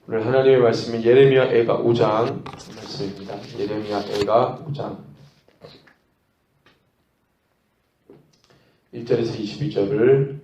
오늘 하나님의 말씀은 예레미야 애가 5장 말씀입니다. 예레미야 애가 5장 1절에서 22절을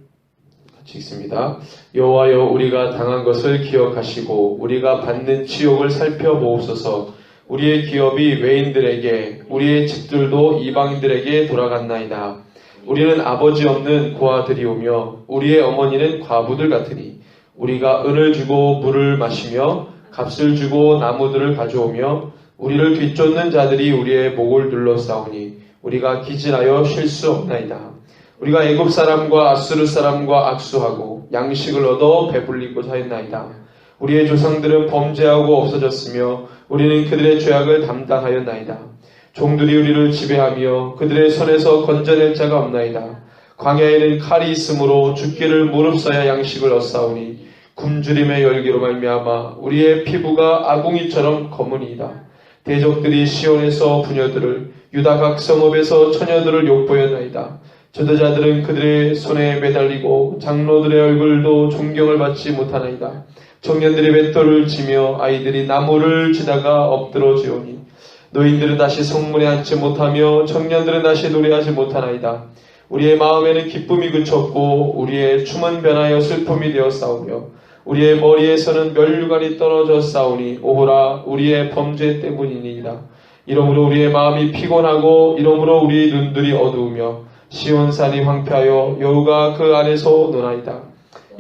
같이 읽습니다. 여호와여, 우리가 당한 것을 기억하시고 우리가 받는 치욕을 살펴보옵소서. 우리의 기업이 외인들에게, 우리의 집들도 이방인들에게 돌아갔나이다. 우리는 아버지 없는 고아들이오며 우리의 어머니는 과부들 같으니 우리가 은을 주고 물을 마시며 값을 주고 나무들을 가져오며 우리를 뒤쫓는 자들이 우리의 목을 눌러싸우니 우리가 기진하여 쉴 수 없나이다. 우리가 애굽 사람과 아수르 사람과 악수하고 양식을 얻어 배불리고자 했나이다. 우리의 조상들은 범죄하고 없어졌으며 우리는 그들의 죄악을 담당하였나이다. 종들이 우리를 지배하며 그들의 손에서 건져낼 자가 없나이다. 광야에는 칼이 있으므로 죽기를 무릅써야 양식을 얻사오니 굶주림의 열기로 말미암아 우리의 피부가 아궁이처럼 검으니이다. 대적들이 시온에서 부녀들을, 유다 각 성읍에서 처녀들을 욕보였나이다. 저도자들은 그들의 손에 매달리고 장로들의 얼굴도 존경을 받지 못하나이다. 청년들이 맷돌을 치며 아이들이 나무를 치다가 엎드러지오니 노인들은 다시 성문에 앉지 못하며 청년들은 다시 노래하지 못하나이다. 우리의 마음에는 기쁨이 그쳤고 우리의 춤은 변하여 슬픔이 되어 싸우며 우리의 머리에서는 면류관이 떨어져 싸우니 오호라, 우리의 범죄 때문이니이다. 이러므로 우리의 마음이 피곤하고 이러므로 우리의 눈들이 어두우며 시온산이 황폐하여 여호가 그 안에서 노나이다.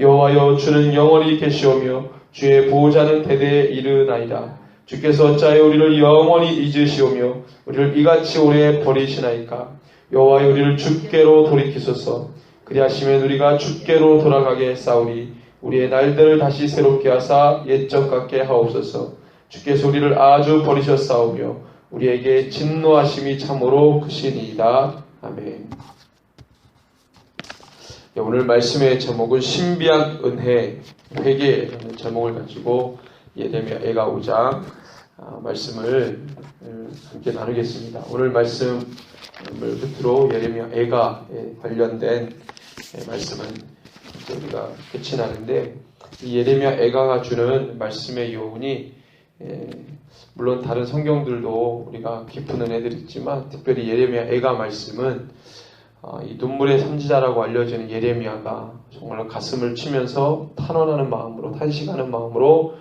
여호와여, 주는 영원히 계시오며 주의 보호자는 대대에 이르나이다. 주께서 어찌하여 우리를 영원히 잊으시오며 우리를 이같이 오래 버리시나이까. 여호와여, 우리를 주께로 돌이키소서. 그리하시면 우리가 주께로 돌아가게 싸우리. 우리의 날들을 다시 새롭게 하사 옛적 같게 하옵소서. 주께서 우리를 아주 버리셨사오며 우리에게 진노하심이 참으로 크시니이다. 아멘. 오늘 말씀의 제목은 신비한 은혜, 회개라는 제목을 가지고 예레미야 애가 5장 말씀을 함께 나누겠습니다. 오늘 말씀을 끝으로 예레미야 애가에 관련된 말씀은 우리가 끝이 나는데, 이 예레미야 애가가 주는 말씀의 요운이 물론 다른 성경들도 우리가 깊은 은혜들이 있지만 특별히 예레미야 애가 말씀은 이 눈물의 선지자라고 알려지는 예레미야가 정말로 가슴을 치면서 탄원하는 마음으로, 탄식하는 마음으로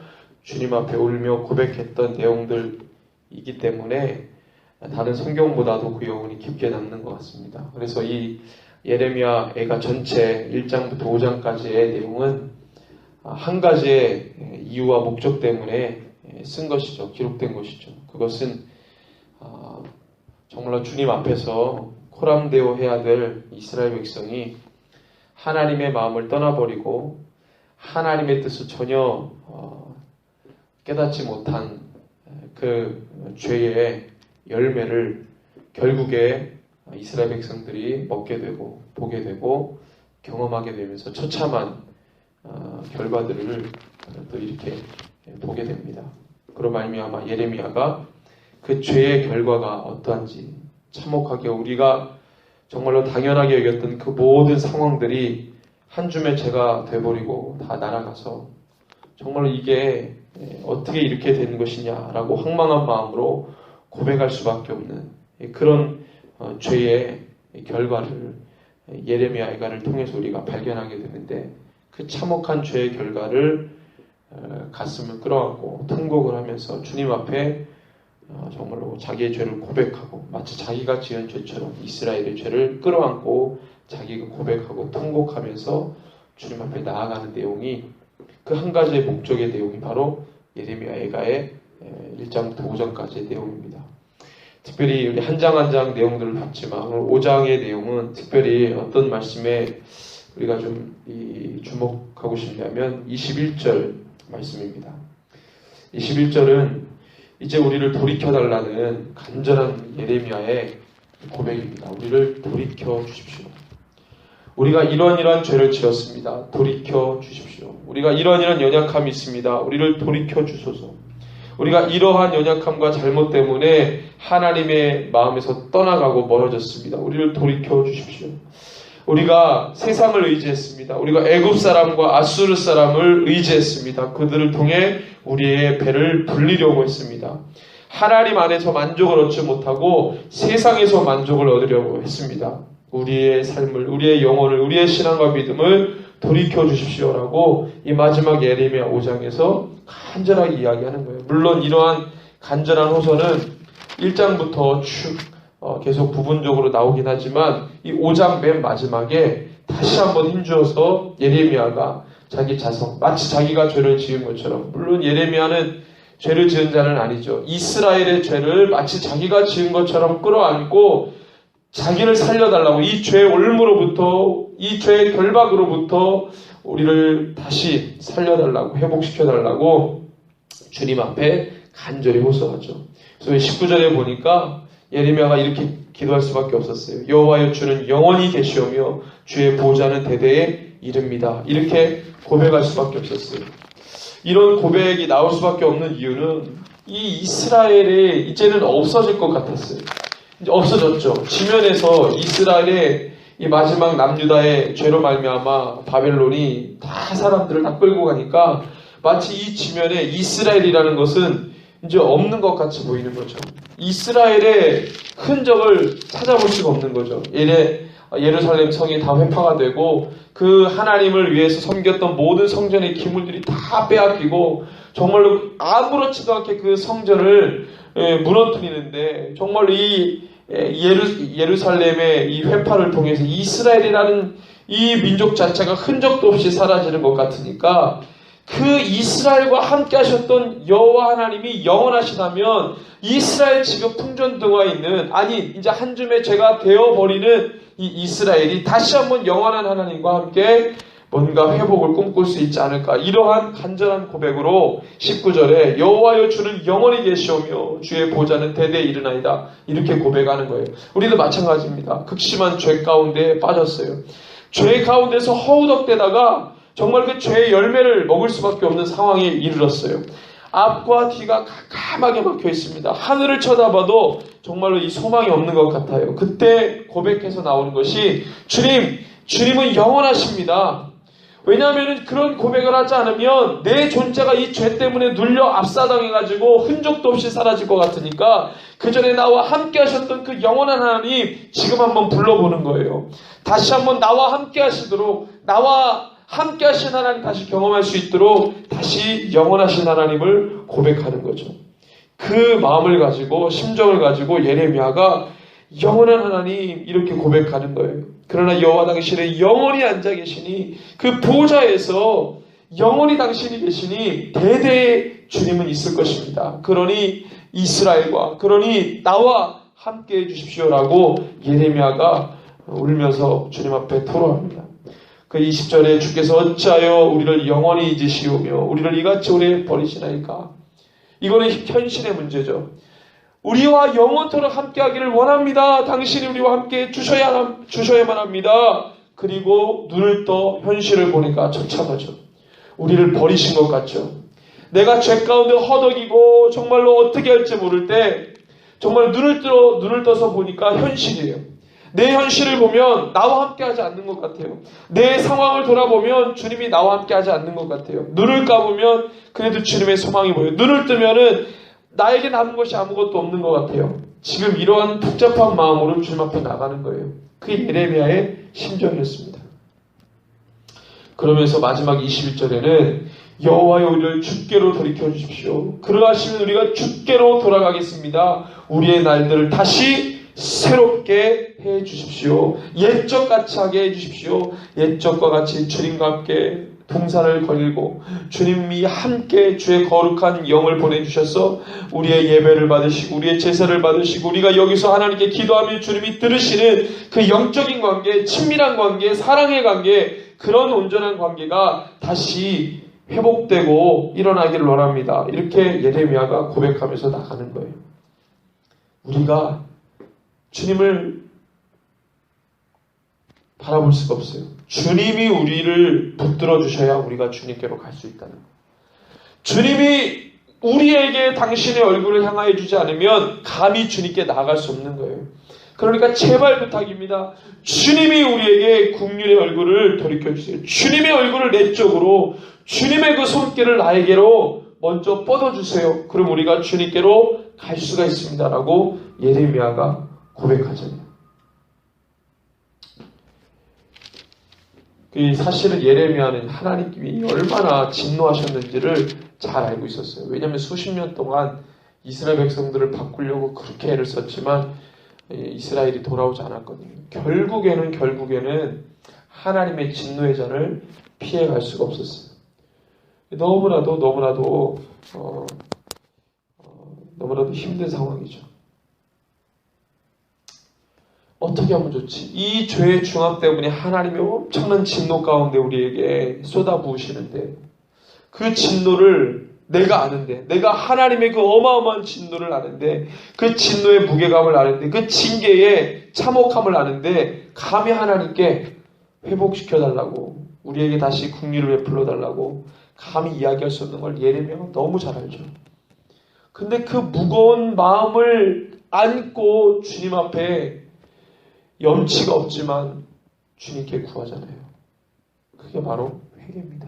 주님 앞에 울며 고백했던 내용들이기 때문에 다른 성경보다도 그 여운이 깊게 남는 것 같습니다. 그래서 이 예레미야 애가 전체 1장부터 5장까지의 내용은 한 가지의 이유와 목적 때문에 쓴 것이죠. 기록된 것이죠. 그것은 정말로 주님 앞에서 코람데오 해야 될 이스라엘 백성이 하나님의 마음을 떠나버리고 하나님의 뜻을 전혀 깨닫지 못한 그 죄의 열매를 결국에 이스라엘 백성들이 먹게 되고 보게 되고 경험하게 되면서 처참한 결과들을 또 이렇게 보게 됩니다. 그로 말미암아 예레미야가 그 죄의 결과가 어떠한지 참혹하게 우리가 정말로 당연하게 여겼던 그 모든 상황들이 한 줌의 죄가 돼버리고 다 날아가서 정말로 이게 어떻게 이렇게 된 것이냐라고 황망한 마음으로 고백할 수밖에 없는 그런 죄의 결과를 예레미야 애가를 통해서 우리가 발견하게 되는데, 그 참혹한 죄의 결과를 가슴을 끌어안고 통곡을 하면서 주님 앞에 정말로 자기의 죄를 고백하고 마치 자기가 지은 죄처럼 이스라엘의 죄를 끌어안고 자기가 고백하고 통곡하면서 주님 앞에 나아가는 내용이, 그 한 가지의 목적의 내용이 바로 예레미야 애가의 1장부터 5장까지의 내용입니다. 특별히 우리 한 장 한 장 내용들을 봤지만 오늘 5장의 내용은 특별히 어떤 말씀에 우리가 좀 주목하고 싶냐면 21절 말씀입니다. 21절은 이제 우리를 돌이켜달라는 간절한 예레미야의 고백입니다. 우리를 돌이켜 주십시오. 우리가 이러한 죄를 지었습니다. 돌이켜 주십시오. 우리가 이러한 연약함이 있습니다. 우리를 돌이켜 주소서. 우리가 이러한 연약함과 잘못 때문에 하나님의 마음에서 떠나가고 멀어졌습니다. 우리를 돌이켜 주십시오. 우리가 세상을 의지했습니다. 우리가 애굽 사람과 아수르 사람을 의지했습니다. 그들을 통해 우리의 배를 불리려고 했습니다. 하나님 안에서 만족을 얻지 못하고 세상에서 만족을 얻으려고 했습니다. 우리의 삶을, 우리의 영혼을, 우리의 신앙과 믿음을 돌이켜 주십시오라고 이 마지막 예레미야 5장에서 간절하게 이야기하는 거예요. 물론 이러한 간절한 호소는 1장부터 쭉 계속 부분적으로 나오긴 하지만 이 5장 맨 마지막에 다시 한번 힘주어서 예레미야가 자기 자성, 마치 자기가 죄를 지은 것처럼, 물론 예레미야는 죄를 지은 자는 아니죠. 이스라엘의 죄를 마치 자기가 지은 것처럼 끌어안고 자기를 살려달라고, 이 죄의 올무로부터, 이 죄의 결박으로부터 우리를 다시 살려달라고, 회복시켜달라고 주님 앞에 간절히 호소하죠. 그래서 19절에 보니까 예레미야가 이렇게 기도할 수밖에 없었어요. 여호와여, 주는 영원히 계시오며 주의 보좌는 대대에 이릅니다. 이렇게 고백할 수밖에 없었어요. 이런 고백이 나올 수밖에 없는 이유는 이 이스라엘이 이제는 없어질 것 같았어요. 이제 없어졌죠. 지면에서 이스라엘의 이 마지막 남유다의 죄로 말미암아 바벨론이 다 사람들을 다 끌고 가니까 마치 이 지면에 이스라엘이라는 것은 이제 없는 것 같이 보이는 거죠. 이스라엘의 흔적을 찾아볼 수가 없는 거죠. 예루살렘 성이 다 회파가 되고 그 하나님을 위해서 섬겼던 모든 성전의 기물들이 다 빼앗기고 정말로 아무렇지도 않게 그 성전을 무너뜨리는데, 정말로 이 예루살렘의 이 회파를 통해서 이스라엘이라는 이 민족 자체가 흔적도 없이 사라지는 것 같으니까, 그 이스라엘과 함께 하셨던 여호와 하나님이 영원하시다면 이스라엘 지금 풍전등화 있는, 아니 이제 한 줌의 죄가 되어버리는 이 이스라엘이 다시 한번 영원한 하나님과 함께 뭔가 회복을 꿈꿀 수 있지 않을까, 이러한 간절한 고백으로 19절에 여호와여, 주는 영원히 계시오며 주의 보좌는 대대에 이르나이다, 이렇게 고백하는 거예요. 우리도 마찬가지입니다. 극심한 죄 가운데 빠졌어요. 죄 가운데서 허우덕대다가 정말 그 죄의 열매를 먹을 수밖에 없는 상황에 이르렀어요. 앞과 뒤가 깜깜하게 막혀 있습니다. 하늘을 쳐다봐도 정말로 이 소망이 없는 것 같아요. 그때 고백해서 나오는 것이 주님은 영원하십니다. 왜냐하면 그런 고백을 하지 않으면 내 존재가 이 죄 때문에 눌려 압사당해가지고 흔적도 없이 사라질 것 같으니까 그 전에 나와 함께 하셨던 그 영원한 하나님 지금 한번 불러보는 거예요. 다시 한번 나와 함께 하시도록, 나와 함께 하신 하나님 다시 경험할 수 있도록 다시 영원하신 하나님을 고백하는 거죠. 그 마음을 가지고, 심정을 가지고 예레미야가 영원한 하나님 이렇게 고백하는 거예요. 그러나 여호와 당신은 영원히 앉아 계시니, 그 보좌에서 영원히 당신이 계시니 대대의 주님은 있을 것입니다. 그러니 이스라엘과, 그러니 나와 함께 해주십시오라고 예레미야가 울면서 주님 앞에 토로합니다. 그 20절에 주께서 어찌하여 우리를 영원히 잊으시오며 우리를 이같이 오래 버리시나이까. 이거는 현실의 문제죠. 우리와 영원토록 함께하기를 원합니다. 당신이 우리와 함께 주셔야만 합니다. 그리고 눈을 떠 현실을 보니까 처참하죠. 우리를 버리신 것 같죠. 내가 죄 가운데 허덕이고 정말로 어떻게 할지 모를 때 정말 눈을 떠서 보니까 현실이에요. 내 현실을 보면 나와 함께 하지 않는 것 같아요. 내 상황을 돌아보면 주님이 나와 함께 하지 않는 것 같아요. 눈을 감으면 그래도 주님의 소망이 보여요. 눈을 뜨면은 나에게 남은 것이 아무것도 없는 것 같아요. 지금 이러한 복잡한 마음으로 주님 앞에 나가는 거예요. 그게 예레미야의 심정이었습니다. 그러면서 마지막 21절에는 여호와여, 우리를 주께로 돌이켜 주십시오. 그러하시면 우리가 주께로 돌아가겠습니다. 우리의 날들을 다시 새롭게 해 주십시오. 옛적 같이 하게 해 주십시오. 옛적과 같이 주님과 함께 동산을 걸고 주님이 함께 주의 거룩한 영을 보내주셔서 우리의 예배를 받으시고 우리의 제사를 받으시고 우리가 여기서 하나님께 기도하면 주님이 들으시는 그 영적인 관계, 친밀한 관계, 사랑의 관계, 그런 온전한 관계가 다시 회복되고 일어나기를 원합니다. 이렇게 예레미야가 고백하면서 나가는 거예요. 우리가 주님을 바라볼 수가 없어요. 주님이 우리를 붙들어 주셔야 우리가 주님께로 갈 수 있다는 거예요. 주님이 우리에게 당신의 얼굴을 향하여 주지 않으면 감히 주님께 나아갈 수 없는 거예요. 그러니까 제발 부탁입니다. 주님이 우리에게 긍휼의 얼굴을 돌이켜주세요. 주님의 얼굴을 내 쪽으로, 주님의 그 손길을 나에게로 먼저 뻗어주세요. 그럼 우리가 주님께로 갈 수가 있습니다라고 예레미야가 고백하잖아요. 사실은 예레미야는 하나님이 얼마나 진노하셨는지를 잘 알고 있었어요. 왜냐하면 수십 년 동안 이스라엘 백성들을 바꾸려고 그렇게 애를 썼지만 이스라엘이 돌아오지 않았거든요. 결국에는 하나님의 진노의 잔을 피해갈 수가 없었어요. 너무나도 힘든 상황이죠. 어떻게 하면 좋지? 이 죄의 중압 때문에 하나님의 엄청난 진노 가운데 우리에게 쏟아부으시는데, 그 진노를 내가 아는데, 내가 하나님의 그 어마어마한 진노를 아는데, 그 진노의 무게감을 아는데, 그 징계의 참혹함을 아는데, 감히 하나님께 회복시켜달라고, 우리에게 다시 긍휼을 베풀어달라고 감히 이야기할 수 없는 걸 예레미야가 너무 잘 알죠. 근데 그 무거운 마음을 안고 주님 앞에 염치가 없지만 주님께 구하잖아요. 그게 바로 회개입니다.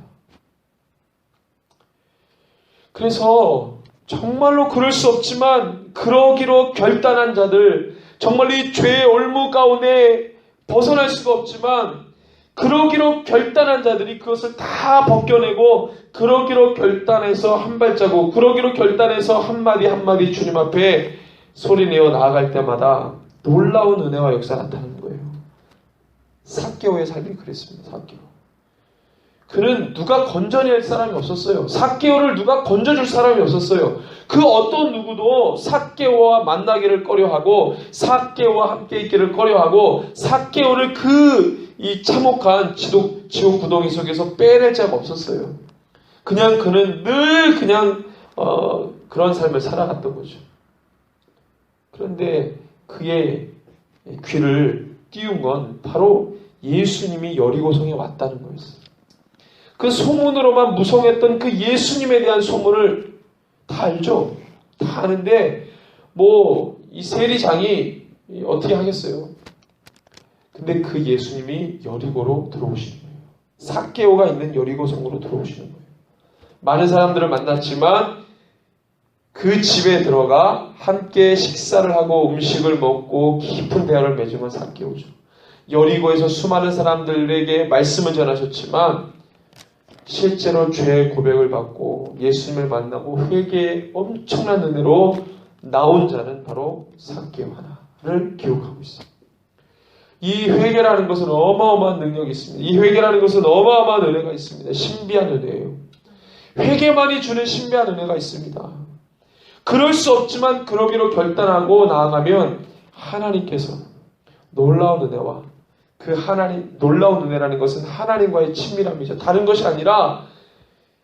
그래서 정말로 그럴 수 없지만 그러기로 결단한 자들, 정말 이 죄의 올무 가운데 벗어날 수가 없지만 그러기로 결단한 자들이 그것을 다 벗겨내고 그러기로 결단해서 한 발자국, 그러기로 결단해서 한마디 한마디 주님 앞에 소리내어 나아갈 때마다 놀라운 은혜와 역사가 나타나는 거예요. 삭개오의 삶이 그랬습니다. 삭개오. 그는 누가 건져낼 사람이 없었어요. 삭개오를 누가 건져줄 사람이 없었어요. 그 어떤 누구도 삭개오와 만나기를 꺼려하고 삭개오와 함께 있기를 꺼려하고 삭개오를 이 참혹한 지옥 구덩이 속에서 빼낼 자가 없었어요. 그는 늘 그런 삶을 살아갔던 거죠. 그런데 그의 귀를 띄운 건 바로 예수님이 여리고성에 왔다는 거였어요. 그 소문으로만 무성했던 그 예수님에 대한 소문을 다 알죠. 다 아는데 이 세리장이 어떻게 하겠어요. 근데 그 예수님이 여리고로 들어오시는 거예요. 삭개오가 있는 여리고성으로 들어오시는 거예요. 많은 사람들을 만났지만 그 집에 들어가 함께 식사를 하고 음식을 먹고 깊은 대화를 맺은 건 삭개오죠. 여리고에서 수많은 사람들에게 말씀을 전하셨지만 실제로 죄의 고백을 받고 예수님을 만나고 회개의 엄청난 은혜로 나온 자는 바로 삭개오 하나를 기록하고 있습니다. 이 회개라는 것은 어마어마한 능력이 있습니다. 이 회개라는 것은 어마어마한 은혜가 있습니다. 신비한 은혜예요. 회개만이 주는 신비한 은혜가 있습니다. 그럴 수 없지만 그러기로 결단하고 나아가면 하나님께서 놀라운 은혜와 놀라운 은혜라는 것은 하나님과의 친밀함이죠. 다른 것이 아니라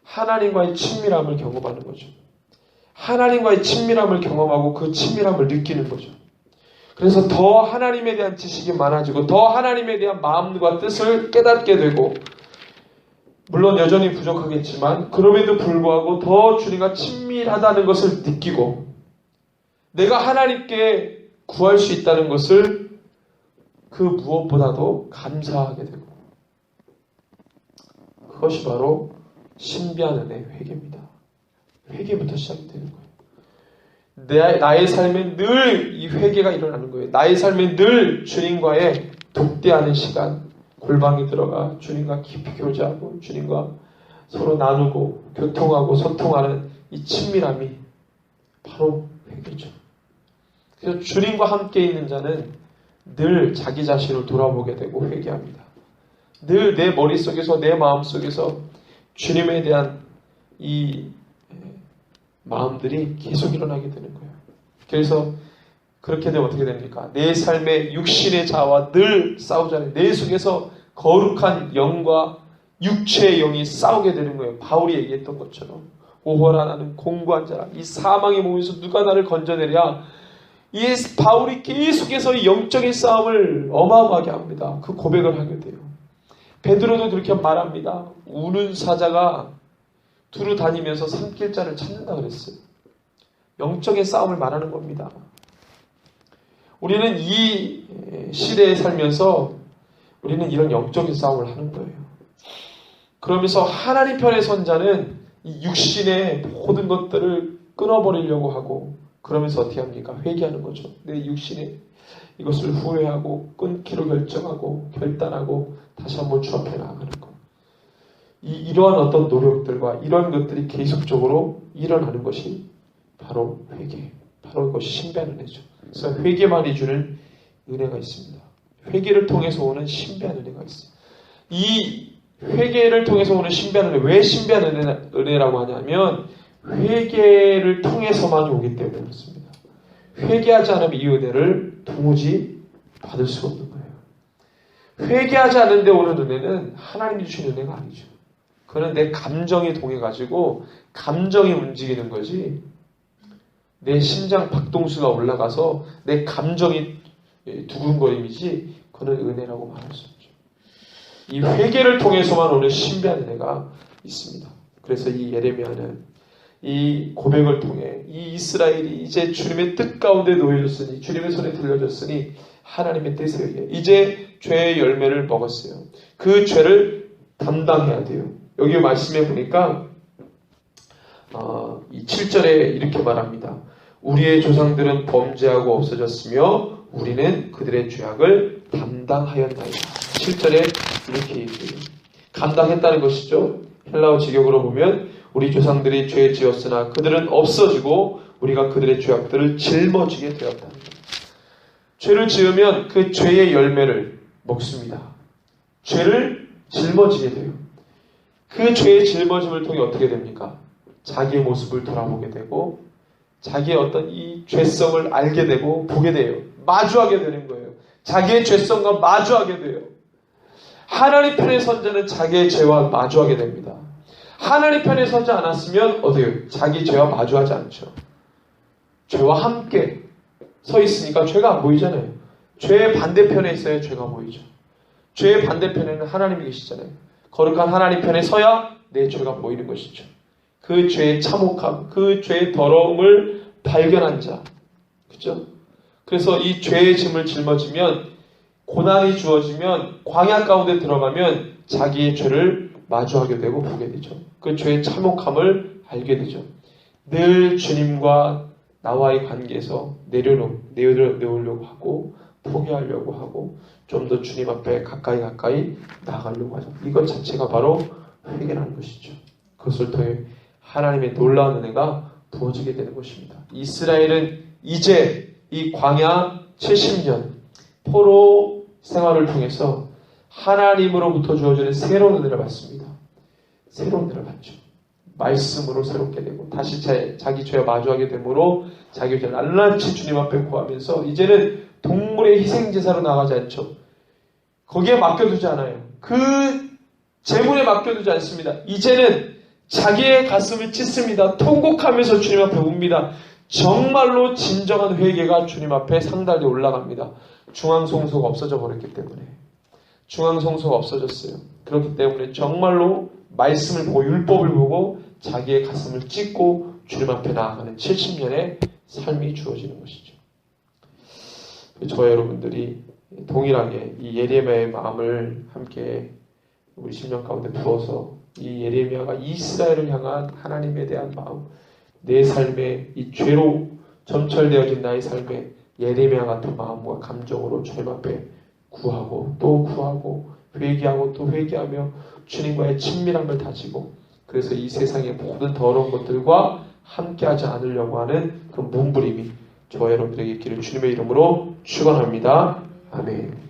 하나님과의 친밀함을 경험하는 거죠. 하나님과의 친밀함을 경험하고 그 친밀함을 느끼는 거죠. 그래서 더 하나님에 대한 지식이 많아지고 더 하나님에 대한 마음과 뜻을 깨닫게 되고, 물론 여전히 부족하겠지만 그럼에도 불구하고 더 주님과 친밀하다는 것을 느끼고 내가 하나님께 구할 수 있다는 것을 그 무엇보다도 감사하게 되고, 그것이 바로 신비한 은혜의 회개입니다. 회개부터 시작이 되는 거예요. 나의 삶에 늘 이 회개가 일어나는 거예요. 나의 삶에 늘 주님과의 독대하는 시간, 골방에 들어가 주님과 깊이 교제하고 주님과 서로 나누고 교통하고 소통하는 이 친밀함이 바로 회개죠. 그래서 주님과 함께 있는 자는 늘 자기 자신을 돌아보게 되고 회개합니다. 늘 내 머릿속에서 내 마음속에서 주님에 대한 이 마음들이 계속 일어나게 되는 거예요. 그래서 그렇게 되면 어떻게 됩니까? 내 삶의 육신의 자아와 늘 싸우잖아요. 내 속에서 거룩한 영과 육체의 영이 싸우게 되는 거예요. 바울이 얘기했던 것처럼 오호라 나는 공고한 자라. 이 사망의 몸에서 누가 나를 건져내랴. 이 바울이 계속해서 이 영적인 싸움을 어마어마하게 합니다. 그 고백을 하게 돼요. 베드로도 그렇게 말합니다. 우는 사자가 두루 다니면서 삼킬 자를 찾는다 그랬어요. 영적인 싸움을 말하는 겁니다. 우리는 이 시대에 살면서 우리는 이런 영적인 싸움을 하는 거예요. 그러면서 하나님 편에 선 자는 이 육신의 모든 것들을 끊어버리려고 하고, 그러면서 어떻게 합니까? 회개하는 거죠. 내 육신에 이것을 후회하고 끊기로 결정하고 결단하고 다시 한번 주 앞에 나아가는 것. 이러한 어떤 노력들과 이런 것들이 계속적으로 일어나는 것이 바로 회개, 바로 그것이 신비한 은혜죠. 그래서 회개만이 주는 은혜가 있습니다. 회개를 통해서 오는 신비한 은혜가 있어요. 이 회개를 통해서 오는 신비한 은혜, 왜 신비한 은혜라고 하냐면 회개를 통해서만 오기 때문에 그렇습니다. 회개하지 않으면 이 은혜를 도무지 받을 수 없는 거예요. 회개하지 않는데 오는 은혜는 하나님이 주신 은혜가 아니죠. 그건 내 감정이 동해가지고 감정이 움직이는 거지, 내 심장 박동수가 올라가서 내 감정이 두근거림이지, 그건 은혜라고 말할 수 없죠. 이 회개를 통해서만 오는 신비한 은혜가 있습니다. 그래서 이 예레미야는 이 고백을 통해 이 이스라엘이 이제 주님의 뜻 가운데 놓여졌으니, 주님의 손에 들려졌으니 하나님의 뜻에 의해 이제 죄의 열매를 먹었어요. 그 죄를 담당해야 돼요. 여기 말씀해 보니까 이 7절에 이렇게 말합니다. 우리의 조상들은 범죄하고 없어졌으며 우리는 그들의 죄악을 담당하였나이다. 7절에 이렇게 얘기해요. 감당했다는 것이죠. 헬라어 직역으로 보면 우리 조상들이 죄 지었으나 그들은 없어지고 우리가 그들의 죄악들을 짊어지게 되었다. 죄를 지으면 그 죄의 열매를 먹습니다. 죄를 짊어지게 돼요. 그 죄의 짊어짐을 통해 어떻게 됩니까? 자기의 모습을 돌아보게 되고 자기의 어떤 이 죄성을 알게 되고 보게 돼요. 마주하게 되는 거예요. 자기의 죄성과 마주하게 돼요. 하나님 편에 선 자는 자기의 죄와 마주하게 됩니다. 하나님 편에 서지 않았으면 어때요? 자기 죄와 마주하지 않죠. 죄와 함께 서 있으니까 죄가 안 보이잖아요. 죄의 반대편에 있어야 죄가 보이죠. 죄의 반대편에는 하나님이 계시잖아요. 거룩한 하나님 편에 서야 내 죄가 보이는 것이죠. 그 죄의 참혹함, 그 죄의 더러움을 발견한 자. 그죠? 그래서 이 죄의 짐을 짊어지면, 고난이 주어지면, 광야 가운데 들어가면 자기의 죄를 마주하게 되고 보게 되죠. 그 죄의 참혹함을 알게 되죠. 늘 주님과 나와의 관계에서 내려놓으려고 하고 포기하려고 하고 좀 더 주님 앞에 가까이 나아가려고 하죠. 이것 자체가 바로 회개라는 것이죠. 그것을 통해 하나님의 놀라운 은혜가 부어지게 되는 것입니다. 이스라엘은 이제 이 광야 70년 포로 생활을 통해서 하나님으로부터 주어지는 새로운 은혜를 받습니다. 새로운 은혜를 받죠. 말씀으로 새롭게 되고 다시 자기 죄와 마주하게 되므로 자기 죄를 낱낱이 주님 앞에 구하면서 이제는 동물의 희생제사로 나가지 않죠. 거기에 맡겨두지 않아요. 그 제물에 맡겨두지 않습니다. 이제는 자기의 가슴을 찢습니다. 통곡하면서 주님 앞에 웁니다. 정말로 진정한 회개가 주님 앞에 상달에 올라갑니다. 중앙성소가 없어져 버렸기 때문에. 중앙성소가 없어졌어요. 그렇기 때문에 정말로 말씀을 보고 율법을 보고 자기의 가슴을 찢고 주님 앞에 나아가는 70년의 삶이 주어지는 것이죠. 저와 여러분들이 동일하게 이 예레미야의 마음을 함께 우리 심령 가운데 부어서 이 예레미야가 이스라엘을 향한 하나님에 대한 마음, 내 삶에 이 죄로 점철되어진 나의 삶에 예레미야 같은 마음과 감정으로 주님 앞에 구하고 또 구하고 회개하고 또 회개하며 주님과의 친밀함을 다지고, 그래서 이 세상의 모든 더러운 것들과 함께하지 않으려고 하는 그 몸부림이 저와 여러분들에게 있기를 주님의 이름으로 축원합니다. 아멘.